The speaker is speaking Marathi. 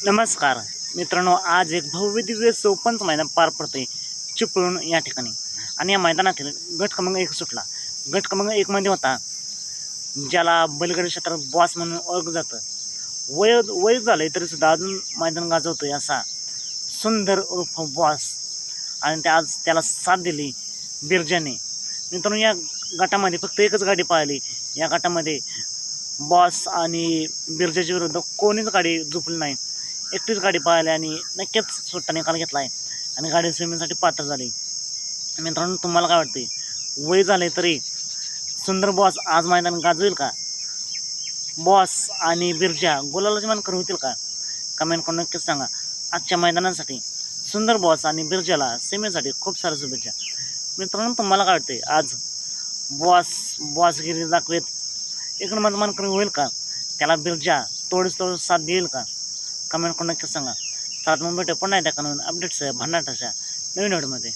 नमस्कार मित्रांनो, आज एक भव्य दिव्य ओपनचं मैदान पार पडते चिपळूण या ठिकाणी. आणि या मैदानातील गट क्रमांक 1 सुटला. गट क्रमांक 1 मध्ये होता ज्याला बैलगाडी क्षेत्रात बॉस म्हणून ओळखलं जातं. वय झालंय तरी सुद्धा अजून मैदान गाजवतोय असा सुंदर उर्फ बॉस. आणि आज त्याला साथ दिली बिरजाने. मित्रांनो, या गटामध्ये फक्त एकच गाडी पाहिली. या गटामध्ये बॉस आणि बिरजाच्या विरुद्ध कोणीच गाडी झुपली नाही. एकटीच गाडी पाहिली आणि नक्कीच सुट्टा निकाल घेतला आहे आणि गाडी स्विमिंगसाठी पात्र झाली. मित्रांनो, तुम्हाला काय वाटते? वय झाले तरी सुंदर बॉस आज मैदान गाजवेल का? बॉस आणि बिरजा गुलालाची मानकर होतील का? कमेंट करून नक्कीच सांगा. आजच्या मैदानासाठी सुंदर बॉस आणि बिरजाला सेमीसाठी खूप साऱ्या शुभेच्छा. मित्रांनो, तुम्हाला काय वाटते? आज बॉसगिरी दाखवेत एक नंबर मानकर होईल का? त्याला बिरजा तोड साथ देईल का? कमेंट करून नक्कीच सांगा. तर मग भेटू पुन्हा त्या कानून अपडेट्स भन्नाटाच्या नवीन व्हिडिओमध्ये.